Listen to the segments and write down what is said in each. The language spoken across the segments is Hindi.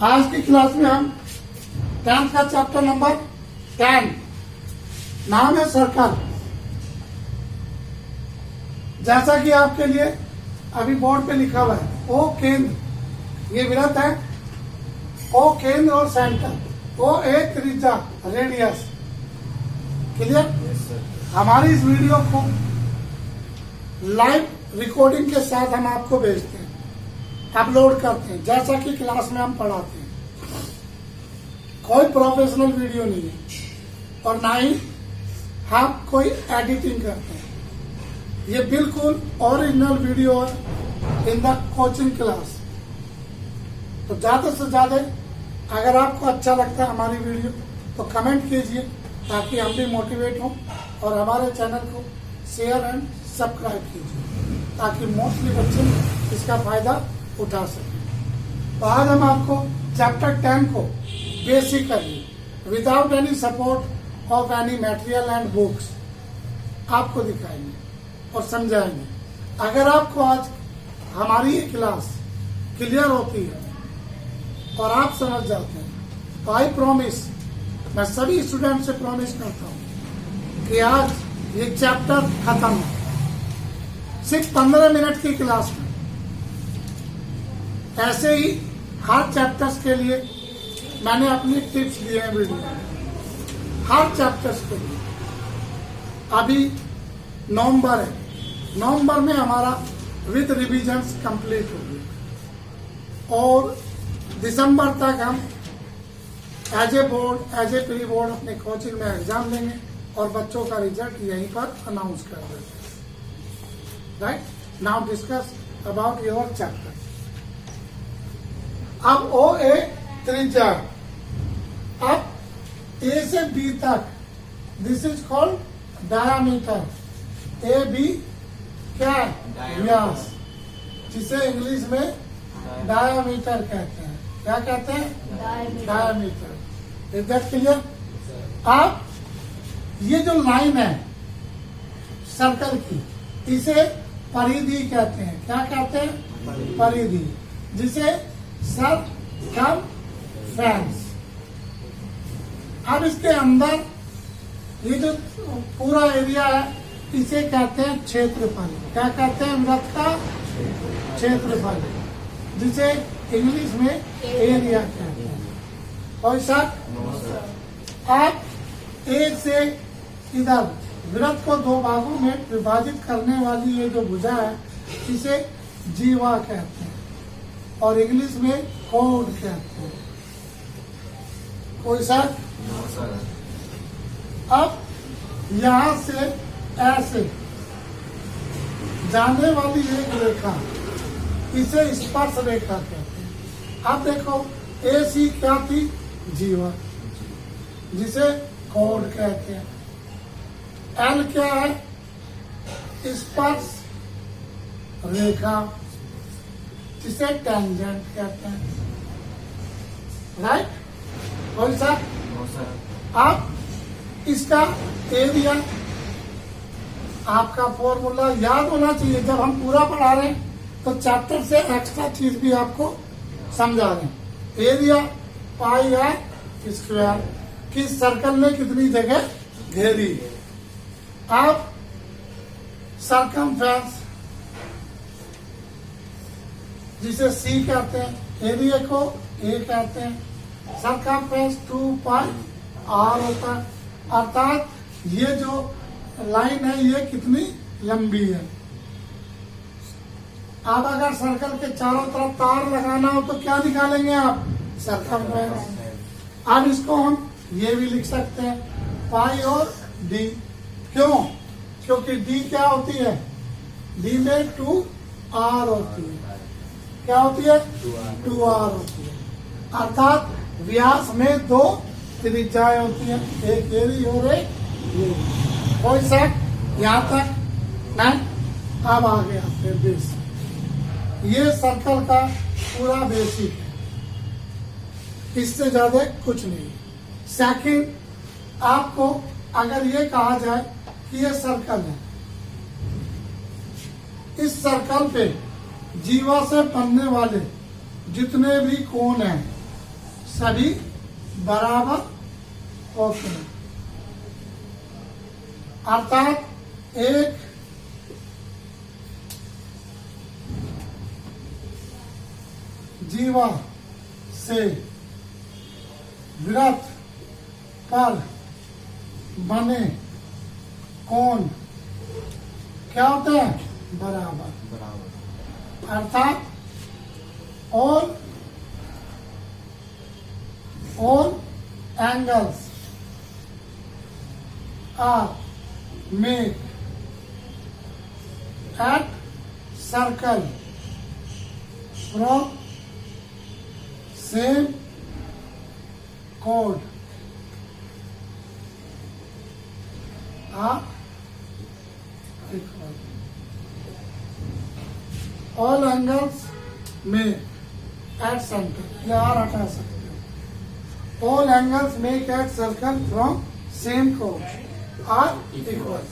आज की क्लास में हम 10th का चैप्टर नंबर 10 नाम है सर्कल। जैसा कि आपके लिए अभी बोर्ड पे लिखा हुआ है ओ केंद्र, ये वृत्त है। ओ केंद्र और सेंटर, ओ एक त्रिज्या रेडियस। क्लियर? हमारी इस वीडियो को लाइव रिकॉर्डिंग के साथ हम आपको भेजते हैं, अपलोड करते हैं, जैसा कि क्लास में हम पढ़ाते हैं। कोई प्रोफेशनल वीडियो नहीं है और ना ही हम कोई एडिटिंग करते हैं। ये बिल्कुल ओरिजिनल वीडियो है इन द कोचिंग क्लास। तो ज्यादा से ज्यादा अगर आपको अच्छा लगता है हमारी वीडियो तो कमेंट कीजिए, ताकि हम भी मोटिवेट हों, और हमारे चैनल को शेयर एंड सब्सक्राइब कीजिए, ताकि मोस्टली बच्चे इसका फायदा उठा सकें। तो आज हम आपको चैप्टर 10 को basically without any support of any material and books आपको दिखाएंगे और समझाएंगे। अगर आपको आज हमारी ये क्लास क्लियर होती है और आप समझ जाते हैं तो आई प्रॉमिस, मैं सभी स्टूडेंट से प्रॉमिस करता हूं कि आज ये चैप्टर खत्म है सिर्फ 15 मिनट की क्लास में। ऐसे ही हर चैप्टर्स के लिए मैंने अपनी टिप्स दिए हैं वीडियो में, हर चैप्टर्स के लिए। अभी नवंबर है, नवंबर में हमारा विद रिविजन्स कंप्लीट हो गया और दिसंबर तक हम as a board, as a pre board अपने कोचिंग में एग्जाम लेंगे और बच्चों का रिजल्ट यहीं पर अनाउंस कर देंगे। Right now discuss about your chapter. अब ओ ए त्रिज्या, अब ए से बी तक this is called diameter. A B क्या है? व्यास, जिसे इंग्लिश में डायामीटर कहते हैं। क्या कहते हैं? डायामीटर। Is that clear? अब ये जो लाइन है सर्कल की, इसे परिधि कहते हैं। क्या कहते हैं? परिधि, जिसे सर्कमफ्रेंस। अब इसके अंदर ये जो पूरा एरिया है इसे कहते हैं क्षेत्रफल। क्या कहते हैं? वृत्त का क्षेत्रफल, जिसे इंग्लिश में एरिया कहते हैं। और सर आप एक से इधर वृत्त को दो भागों में विभाजित करने वाली ये जो भुजा है इसे जीवा कहते हैं और इंग्लिश में कोड कहते हैं। कोई सर? अब यहां से ऐसे जाने वाली एक रेखा इसे स्पर्श रेखा कहते हैं। अब देखो ए सी क्या थी? जीवा, जिसे कोड कहते हैं। एल क्या है? स्पर्श रेखा, जिसे टेंजेंट कहते हैं। राइट? कौन सा? अब इसका एरिया, आपका फॉर्मूला याद होना चाहिए। जब हम पूरा पढ़ा रहे हैं तो चैप्टर से एक्स्ट्रा चीज भी आपको समझा रहे हैं। एरिया पाई आर स्क्वायर, किस सर्कल ने कितनी जगह घेरी। अब सर्कमफ्रेंस, जिसे सी कहते हैं, एरिया को ए कहते हैं। सर्कमफ्रेंस 2 पाई आर होता है, अर्थात ये जो लाइन है ये कितनी लंबी है। अब अगर सर्कल के चारों तरफ तार लगाना हो तो क्या निकालेंगे आप? सर्कमफ्रेंस। अब इसको हम ये भी लिख सकते हैं पाई और डी। क्यों? क्योंकि डी क्या होती है? डी में 2r होती है। क्या होती है? 2r होती है। अर्थात व्यास में दो त्रिज्याएं होती हैं, एक एरी और एक ये। कोई शक यहाँ तक? नहीं। अब आ गया फिर बेसिक। ये सर्कल का पूरा बेसिक है, इससे ज्यादा कुछ नहीं। सेकंड, आपको अगर ये कहा जाए कि ये सर्कल है, इस सर्कल पे जीवा से बनने वाले जितने भी कोण हैं सभी बराबर होते हैं। अर्थात एक जीवा से वृत्त पर बने कोण क्या होते हैं? बराबर। अर्थात all angles are made at circle from same chord are equal. All angles made at center. ये आर हटा सकते हो। All angles make at circle from same chord are equal.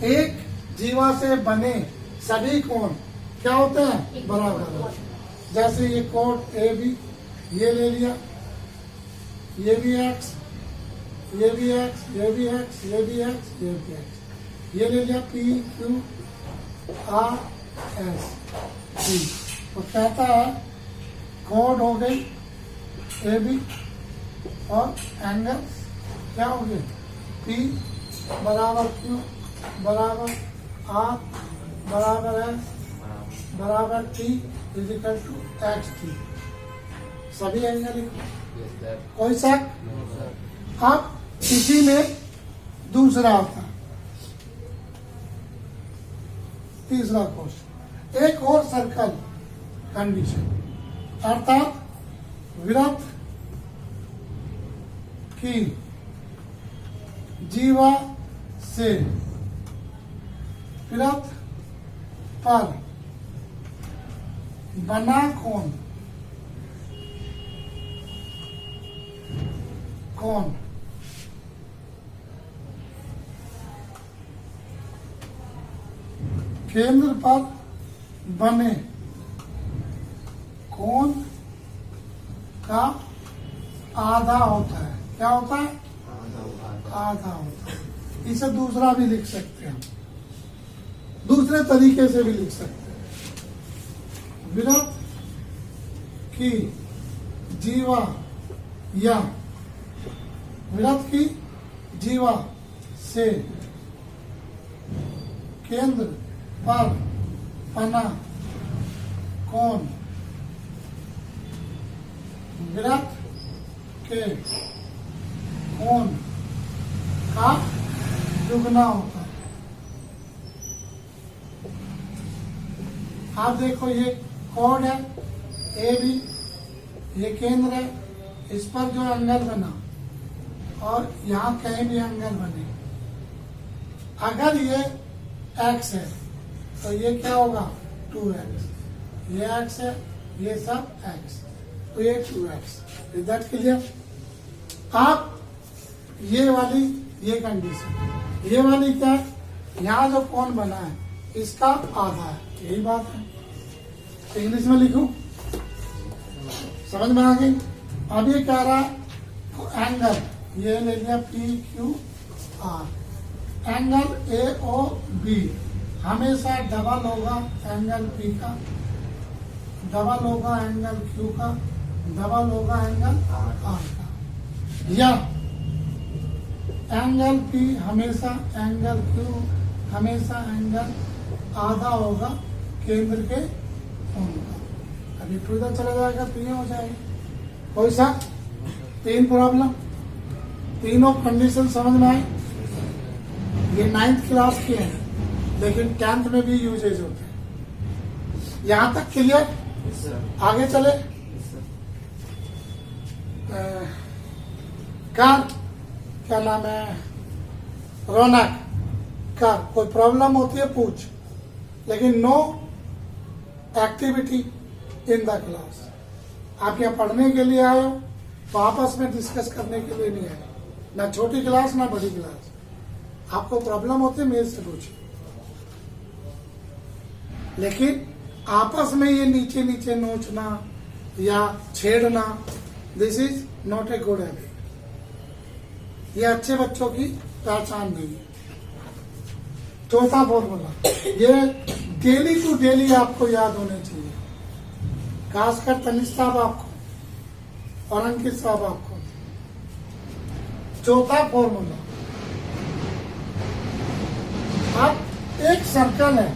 एक जीवा से बने सभी कोण क्या होते हैं? बराबर। जैसे ये कोण ए बी, ये ले लिया, ये भी एक्स, ये भी एक्स, ये भी एक्स, ये भी एक्स, ये भी एक्स, ये ले लिया P Q R S T. तो कहता है कोड हो गई ए बी और एंगल क्या हो गए? पी बराबर क्यू बराबर आर बराबर एस बराबर T equal to X T. सभी एंगल कोई शक? अब इसी में दूसरा आता है, तीसरा क्वेश्चन। एक और सर्कल कंडीशन, अर्थात वृत्त की जीवा से वृत्त पर बना कोण केंद्र पर बने कोण का आधा होता है। क्या होता है? आधा होता है। इसे दूसरा भी लिख सकते हैं, दूसरे तरीके से भी लिख सकते हैं। वृत्त की जीवा या वृत्त की जीवा से केंद्र पर बना कोण वृत्त के कोण का दुगना होता है। आप देखो ये कोण है ए बी, ये केंद्र है, इस पर जो एंगल बना और यहाँ कहीं भी एंगल बने, अगर ये x है तो ये क्या होगा? 2x। ये x है, ये सब x, तो ये 2x। Is that clear? आप ये वाली ये कंडीशन, ये वाली क्या है? यहाँ जो कोण बना है इसका आधा है, यही बात है। इंग्लिश में लिखूं, समझ में आ गई? अब ये कह रहा है एंगल, ये ले लिया P Q R, angle A O B हमेशा डबल होगा एंगल पी का, डबल होगा एंगल क्यू का, डबल होगा एंगल आर का। या एंगल पी हमेशा एंगल क्यू हमेशा एंगल आधा होगा केंद्र के कोण का। अभी टू इधर चला जाएगा तो ये हो जाएगी। कोई सा तीन प्रॉब्लम, तीनों कंडीशन समझ में आई? ये 9th क्लास के हैं लेकिन 10th में भी यूजेज होते हैं। यहां तक क्लियर? आगे चले। कार क्या नाम है? रौनक। कार कोई प्रॉब्लम होती है पूछ, लेकिन no activity in the class. आप यहाँ पढ़ने के लिए आए हो तो आपस में डिस्कस करने के लिए नहीं आए, ना छोटी क्लास ना बड़ी क्लास। आपको प्रॉब्लम होती है मेरे से पूछिए, लेकिन आपस में ये नीचे नीचे नोचना या छेड़ना this is not a good habit. ये अच्छे बच्चों की पहचान नहीं है। चौथा फॉर्मूला, ये डेली टू डेली आपको याद होने चाहिए, खासकर तनिष्क साहब आपको और अंकित साहब आपको। चौथा फॉर्मूला, अब एक सर्कल है,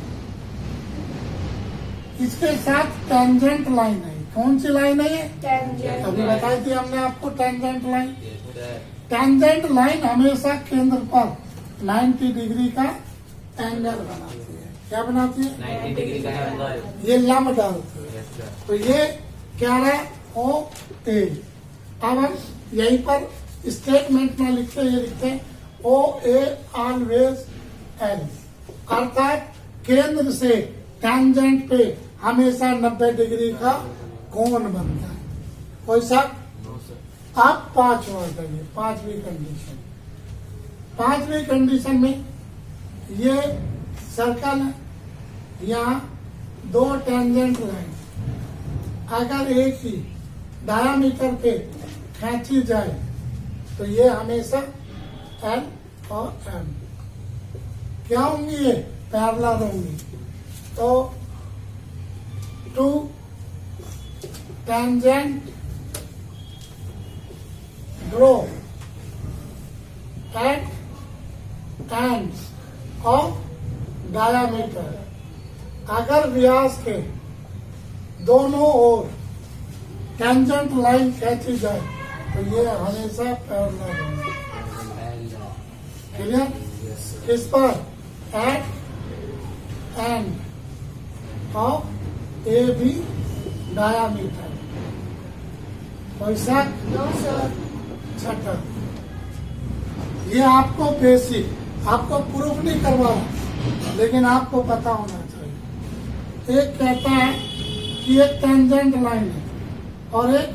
इसके साथ टेंजेंट लाइन है। कौन सी लाइन है ये? टेंजेंट। अभी बताई थी हमने आपको टेंजेंट लाइन। टेंजेंट लाइन हमेशा केंद्र पर 90 डिग्री का एंगल बनाती है। क्या बनाती है? 90 डिग्री का एंगल। ये लंब डालती है। तो ये क्या है? ओ ए। अब हम यहीं पर स्टेटमेंट में लिखते हैं, ये लिखते हैं ओ ए ऑलवेज एल, अर्थात केंद्र से टेंजेंट पे हमेशा 90 डिग्री का कोण बनता है। कोई शक? आप पांचवा करिए, पांचवी कंडीशन। पांचवी कंडीशन में ये सर्कल है, यहाँ दो टेंजेंट लाइन अगर एक ही डायामीटर पे खींची जाए तो ये हमेशा एल और एम क्या होंगी? ये पैरेलल होंगी। तो two tangent grow at ends of diameter, अगर व्यास के दोनों ओर टेंजेंट लाइन खींची जाए तो ये हमेशा पैरेलल होंगे। क्लियर? इस पर at end of A B diameter. कोई शक? No sir. छठा, ये आपको बेसिक, आपको प्रूफ नहीं करवाया, लेकिन आपको पता होना चाहिए। एक कहता है कि एक टेंजेंट लाइन है और एक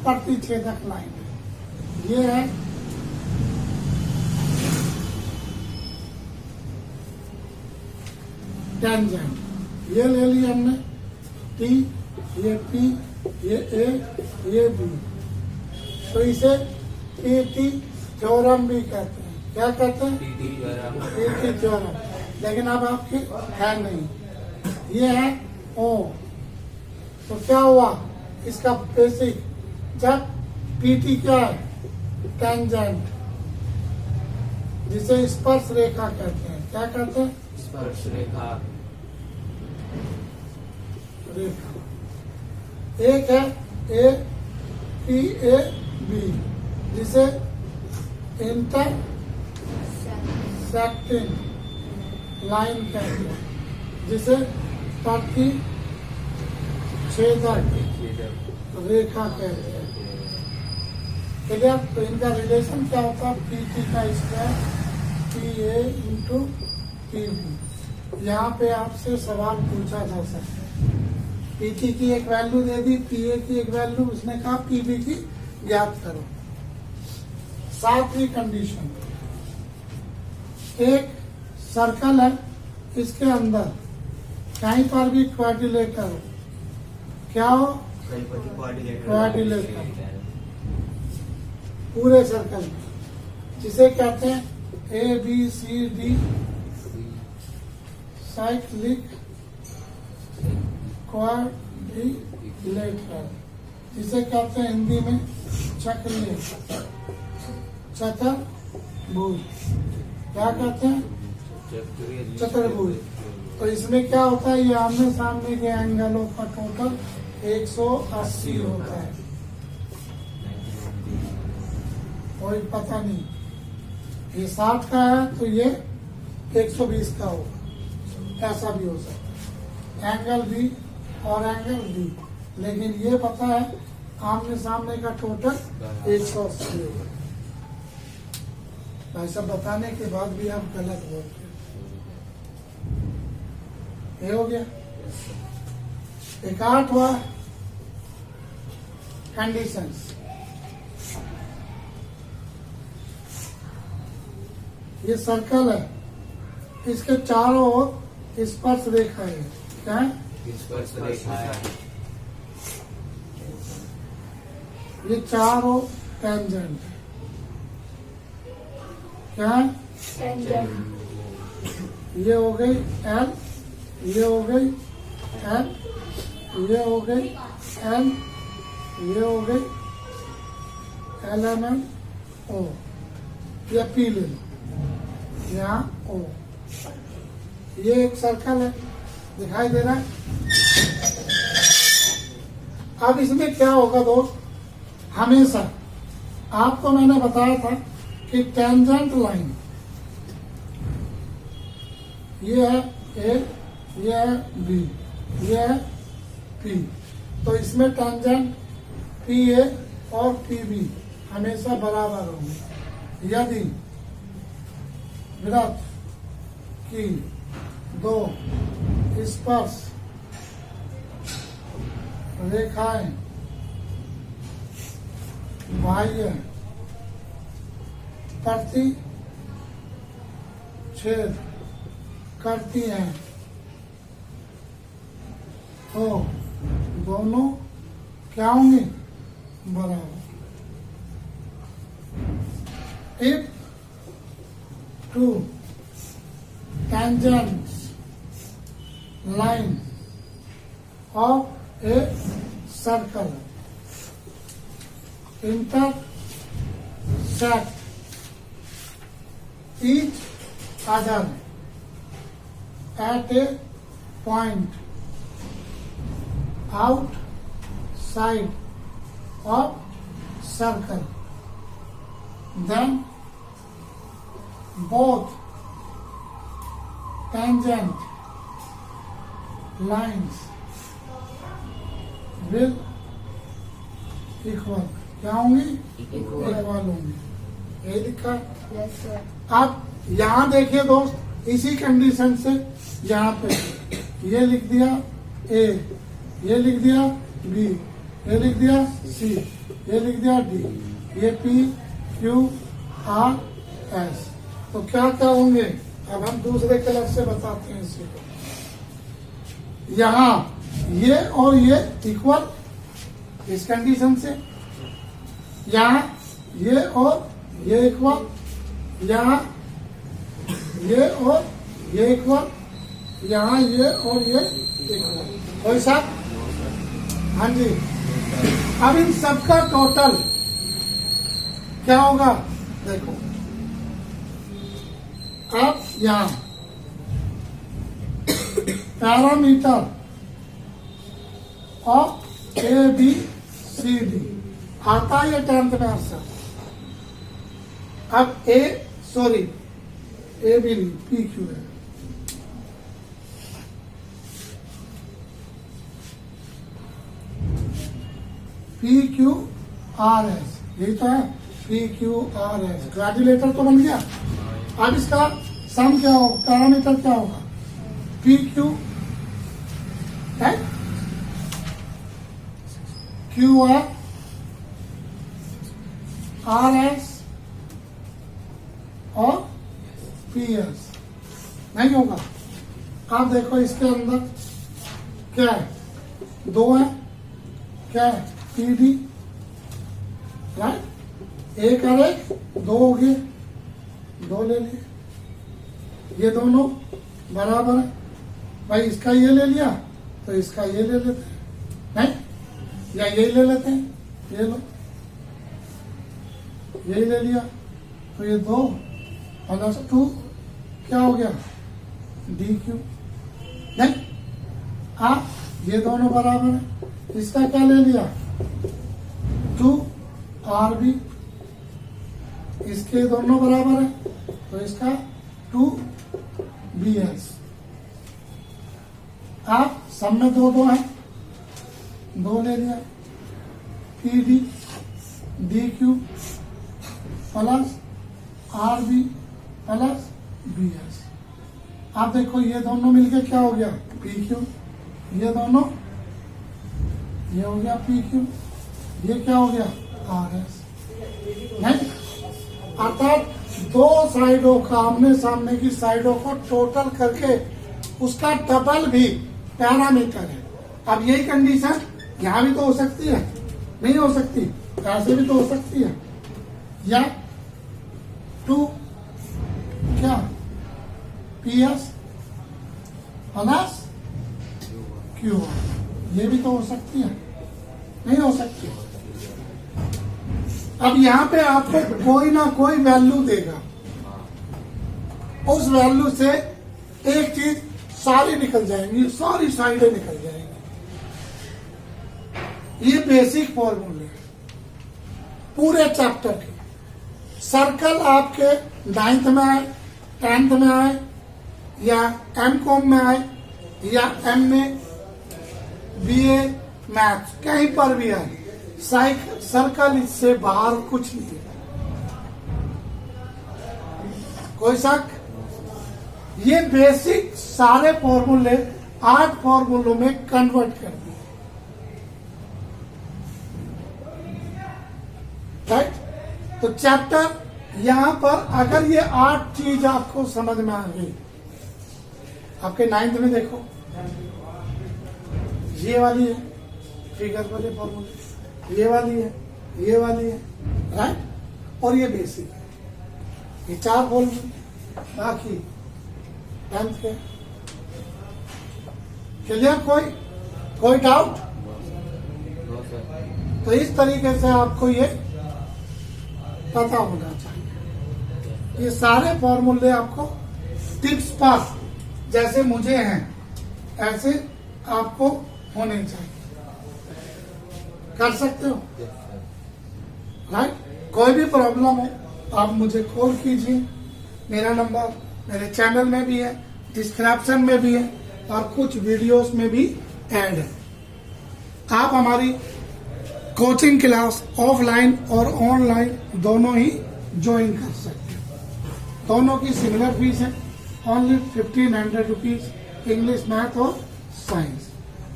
प्रतिच्छेदक लाइन है। ये है टेंजेंट। ये ले ली हमने टी, ये पी, ये ए, ये बी। तो इसे टी थ्योरम भी कहते हैं। क्या कहते हैं? T theorem. लेकिन अब आपकी है नहीं। ये है ओ। तो क्या हुआ इसका बेसिक? जब पीटी क्या है? टेंजेंट, जिसे स्पर्श रेखा कहते हैं। क्या कहते हैं? स्पर्श रेखा। रेखा। एक है ए पी ए बी, जिसे इंटरसेक्टिंग लाइन कहते हैं, जिसे प्रतिच्छेदक रेखा कहते हैं। क्लियर? तो इनका रिलेशन क्या होता है? पी का square P A into P B. यहाँ पे आपसे सवाल पूछा जा सकता है। पीटी की एक वैल्यू दे दी, पीए की एक वैल्यू, उसने कहा पीबी की ज्ञात करो। सातवीं कंडीशन, एक सर्कल है, इसके अंदर कहीं पर भी क्वाड्रिलेटर हो। क्या हो? क्वाड्रिलेटर पूरे सर्कल में, जिसे कहते हैं A B C D cyclic quadrilateral, जिसे कहते हैं हिंदी में चक्रीय चतुर्भुज। क्या कहते हैं? चतुर्भुज। तो इसमें क्या होता है? ये आमने सामने के एंगलों का टोटल 180 होता है। कोई पता नहीं, ये 60 का है तो ये 120 का होगा। ऐसा भी हो सकता है, एंगल भी और एंगल भी। लेकिन ये पता है आमने सामने का टोटल 180 होगा। ऐसा बताने के बाद भी आप गलत बोलते हैं। ये हो गया। एक आठवां कंडीशंस, ये सर्कल है, इसके चारों ओर स्पर्श रेखा है। क्या है? स्पर्श रेखा है। ये चारों टेंजेंट है। क्या है? ये हो गई एल, ये हो गई एल, ये हो गई एल, ये हो गई LMN O, या पी ले लो, यहाँ O। ये एक सर्कल है, दिखाई दे रहा है। अब इसमें क्या होगा दोस्त, हमेशा आपको मैंने बताया था कि टेंजेंट लाइन ये है ए, ये है बी, ये है पी, तो इसमें टेंजेंट पी ए और पी बी हमेशा बराबर होंगे। यदि वृत्त की दो स्पर्श रेखाएं बाह्य प्रति छेद करती हैं तो दोनों क्या होंगे? बराबर। If two tangents line of a circle intersect each other at a point outside of circle, then both tangent lines will equal। क्या होंगी? इक्वल होंगी। यही लिखा है। अब यहाँ देखिए दोस्त, इसी कंडीशन से यहाँ पे ये लिख दिया ए, ये लिख दिया बी, ये लिख दिया सी, ये लिख दिया डी, ये पी क्यू आर एस, तो क्या क्या होंगे? अब हम दूसरे कलर से बताते हैं इसी को। यहाँ ये और ये इक्वल इस कंडीशन से, यहाँ ये और ये इक्वल, यहाँ ये और ये इक्वल, यहाँ ये और ये इक्वल। कोई साथ? हाँ जी। अब इन सबका टोटल क्या होगा? देखो, अब यहाँ पैरामीटर ऑफ ABCD आता है, ये 10th में आंसर। अब ए बी पी क्यू है, PQRS, यही तो है PQRS। ग्रेजुलेटर तो बन गया। अब इसका सम क्या होगा? पैरामीटर क्या होगा? PQ है QR RS और PS नहीं होगा। आप देखो इसके अंदर क्या है? दो है, क्या है? PD, right? एक और एक दो हो गए, दो ले लिए, ये दोनों बराबर है। भाई इसका ये ले लिया तो इसका ये ले लेते हैं, नहीं? या यही ले लेते हैं, ये लो, यही ले लिया तो ये 2 प्लस 2 क्या हो गया? DQ, नहीं? आप ये दोनों बराबर है, इसका क्या ले लिया? 2RB, इसके दोनों बराबर है तो इसका 2BS। आप सब में दो है, 2 ले लिया, PD DQ plus RB plus BS। आप देखो ये दोनों मिलके क्या हो गया? PQ, ये दोनों ये हो गया PQ, ये क्या हो गया? RS, नहीं? अर्थात दो साइडों का, आमने सामने की साइडों को टोटल करके उसका डबल भी पैरामीटर है। अब यही कंडीशन यहाँ भी तो हो सकती है, नहीं हो सकती? ऐसे भी तो हो सकती है, या 2 क्या PS प्लस QR, ये भी तो हो सकती है, नहीं हो सकती। अब यहाँ पे आपको कोई ना कोई वैल्यू देगा, उस वैल्यू से एक चीज सारी निकल जाएंगी, सारी साइडें निकल जाएंगी। ये बेसिक फॉर्मूले पूरे चैप्टर के। सर्कल आपके 9th में आए, 10th में आए, या MCOM में आए, या MA, BA मैथ्स, कहीं पर भी आए, सर्कल इससे बाहर कुछ नहीं है। कोई शक? ये बेसिक सारे फॉर्मूले 8 फॉर्मूलों में कन्वर्ट कर दिए, राइट। तो चैप्टर यहां पर अगर ये 8 चीज आपको समझ में आ गई, आपके 9th में देखो ये वाली है फिगर वाले फॉर्मूले, ये वाली है, ये वाली है, राइट, और ये बेसिक है, ये 4 फॉर्मूले। बाकी 10th के क्लियर? कोई डाउट? No sir. तो इस तरीके से आपको ये पता होना चाहिए। ये सारे फॉर्मूले आपको टिप्स पर जैसे मुझे हैं ऐसे आपको होने चाहिए, कर सकते हो, राइट। कोई भी प्रॉब्लम हो आप मुझे कॉल कीजिए, मेरा नंबर मेरे चैनल में भी है, डिस्क्रिप्शन में भी है, और कुछ वीडियोस में भी ऐड है। आप हमारी कोचिंग क्लास ऑफलाइन और ऑनलाइन दोनों ही ज्वाइन कर सकते हैं। दोनों की सिमिलर फीस है, ओनली 1500 रुपीज, इंग्लिश, मैथ और science.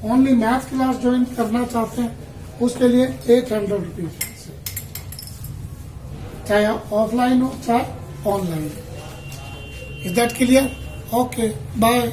Only math class join करना चाहते हैं उसके लिए 800 रुपीज फीस है, चाहे ऑफलाइन हो चाहे online. Is that clear? Okay, bye.